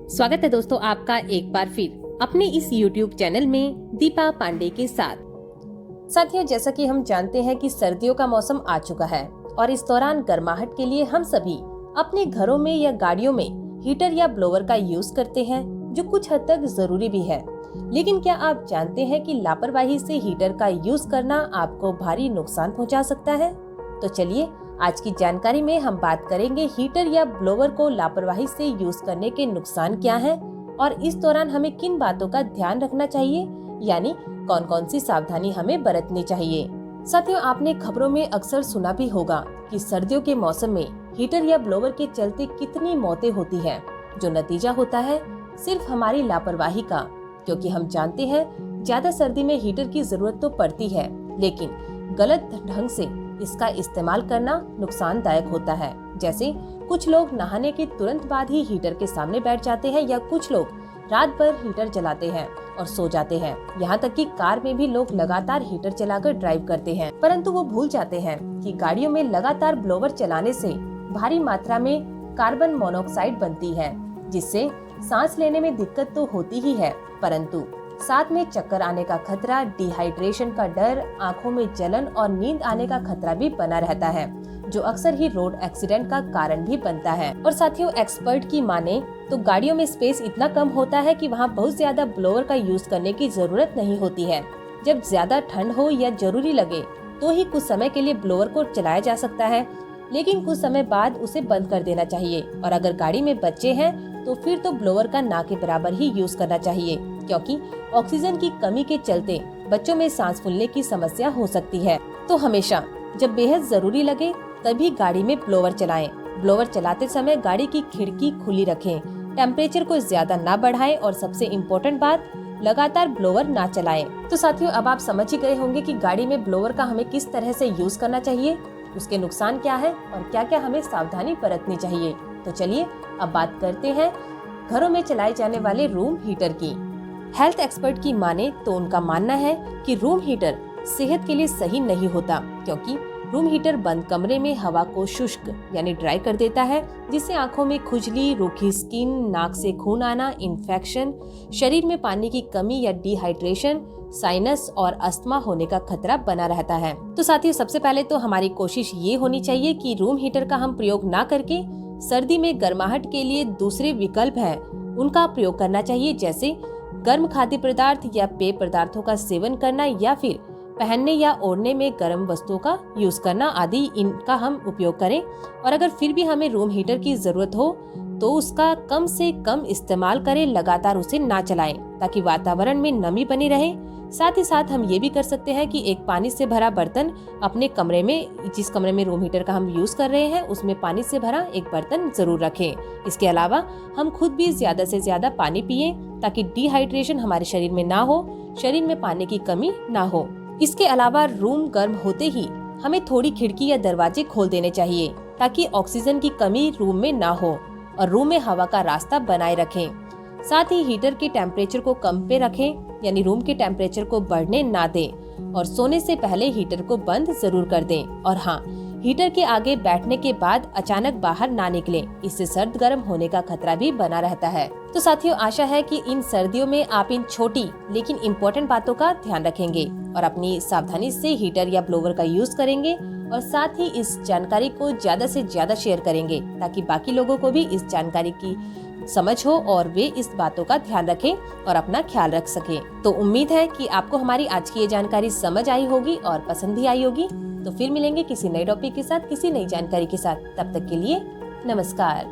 स्वागत है दोस्तों आपका एक बार फिर अपने इस YouTube चैनल में दीपा पांडे के साथ। साथियों, जैसा कि हम जानते हैं कि सर्दियों का मौसम आ चुका है और इस दौरान गर्माहट के लिए हम सभी अपने घरों में या गाड़ियों में हीटर या ब्लोवर का यूज करते हैं, जो कुछ हद तक जरूरी भी है। लेकिन क्या आप जानते हैं कि लापरवाही से हीटर का यूज करना आपको भारी नुकसान पहुंचा सकता है? तो चलिए आज की जानकारी में हम बात करेंगे हीटर या ब्लोवर को लापरवाही से यूज करने के नुकसान क्या हैं और इस दौरान हमें किन बातों का ध्यान रखना चाहिए, यानी कौन कौन सी सावधानी हमें बरतनी चाहिए। साथियों, आपने खबरों में अक्सर सुना भी होगा कि सर्दियों के मौसम में हीटर या ब्लोवर के चलते कितनी मौतें होती हैं, जो नतीजा होता है सिर्फ हमारी लापरवाही का। क्योंकि हम जानते हैं ज्यादा सर्दी में हीटर की जरूरत तो पड़ती है, लेकिन गलत ढंग से इसका इस्तेमाल करना नुकसानदायक होता है। जैसे कुछ लोग नहाने के तुरंत बाद ही हीटर के सामने बैठ जाते हैं, या कुछ लोग रात भर हीटर चलाते हैं और सो जाते हैं। यहाँ तक कि कार में भी लोग लगातार हीटर चलाकर ड्राइव करते हैं, परंतु वो भूल जाते हैं कि गाड़ियों में लगातार ब्लोवर चलाने से भारी मात्रा में कार्बन मोनोऑक्साइड बनती है, जिससे सांस लेने में दिक्कत तो होती ही है, परंतु साथ में चक्कर आने का खतरा, डिहाइड्रेशन का डर, आंखों में जलन और नींद आने का खतरा भी बना रहता है, जो अक्सर ही रोड एक्सीडेंट का कारण भी बनता है। और साथियों, एक्सपर्ट की माने तो गाड़ियों में स्पेस इतना कम होता है कि वहाँ बहुत ज्यादा ब्लोअर का यूज करने की जरूरत नहीं होती है। जब ज्यादा ठंड हो या जरूरी लगे तो ही कुछ समय के लिए ब्लोअर को चलाया जा सकता है, लेकिन कुछ समय बाद उसे बंद कर देना चाहिए। और अगर गाड़ी में बच्चे हैं तो फिर तो ब्लोअर का ना के बराबर ही यूज करना चाहिए, क्योंकि ऑक्सीजन की कमी के चलते बच्चों में सांस फूलने की समस्या हो सकती है। तो हमेशा जब बेहद जरूरी लगे तभी गाड़ी में ब्लोअर चलाएं। ब्लोअर चलाते समय गाड़ी की खिड़की खुली रखें, टेम्परेचर को ज्यादा ना बढ़ाएं और सबसे इम्पोर्टेंट बात, लगातार ब्लोअर ना चलाएं। तो साथियों, अब आप समझ ही गए होंगे कि गाड़ी में ब्लोअर का हमें किस तरह से यूज करना चाहिए, उसके नुकसान क्या है और क्या क्या हमें सावधानी बरतनी चाहिए। तो चलिए अब बात करते हैं घरों में चलाए जाने वाले रूम हीटर की। हेल्थ एक्सपर्ट की माने तो उनका मानना है कि रूम हीटर सेहत के लिए सही नहीं होता, क्योंकि रूम हीटर बंद कमरे में हवा को शुष्क यानी ड्राई कर देता है, जिससे आंखों में खुजली, रूखी स्किन, नाक से खून आना, इन्फेक्शन, शरीर में पानी की कमी या डिहाइड्रेशन, साइनस और अस्थमा होने का खतरा बना रहता है। तो साथियों, सबसे पहले तो हमारी कोशिश ये होनी चाहिए कि रूम हीटर का हम प्रयोग ना करके सर्दी में गर्माहट के लिए दूसरे विकल्प हैं उनका प्रयोग करना चाहिए, जैसे गर्म खाद्य पदार्थ या पेय पदार्थों का सेवन करना, या फिर पहनने या ओढ़ने में गर्म वस्तुओं का यूज करना आदि, इनका हम उपयोग करें। और अगर फिर भी हमें रूम हीटर की जरूरत हो तो उसका कम से कम इस्तेमाल करें, लगातार उसे ना चलाएं, ताकि वातावरण में नमी बनी रहे। साथ ही साथ हम ये भी कर सकते हैं कि एक पानी से भरा बर्तन अपने कमरे में, जिस कमरे में रूम हीटर का हम यूज कर रहे हैं, उसमें पानी से भरा एक बर्तन जरूर रखें। इसके अलावा हम खुद भी ज्यादा से ज्यादा पानी पिएं, ताकि डिहाइड्रेशन हमारे शरीर में ना हो, शरीर में पानी की कमी ना हो। इसके अलावा रूम गर्म होते ही हमें थोड़ी खिड़की या दरवाजे खोल देने चाहिए, ताकि ऑक्सीजन की कमी रूम में ना हो और रूम में हवा का रास्ता बनाए रखें। साथ ही हीटर के टेम्परेचर को कम पे रखें, यानी रूम के टेम्परेचर को बढ़ने ना दें, और सोने से पहले हीटर को बंद जरूर कर दें। और हाँ, हीटर के आगे बैठने के बाद अचानक बाहर ना निकलें, इससे सर्द गर्म होने का खतरा भी बना रहता है। तो साथियों, आशा है कि इन सर्दियों में आप इन छोटी लेकिन इम्पोर्टेंट बातों का ध्यान रखेंगे और अपनी सावधानी से हीटर या ब्लोवर का यूज करेंगे, और साथ ही इस जानकारी को ज्यादा से ज्यादा शेयर करेंगे, ताकि बाकी लोगों को भी इस जानकारी की समझ हो और वे इस बातों का ध्यान रखें और अपना ख्याल रख सकें। तो उम्मीद है कि आपको हमारी आज की ये जानकारी समझ आई होगी और पसंद भी आई होगी। तो फिर मिलेंगे किसी नए टॉपिक के साथ, किसी नई जानकारी के साथ। तब तक के लिए नमस्कार।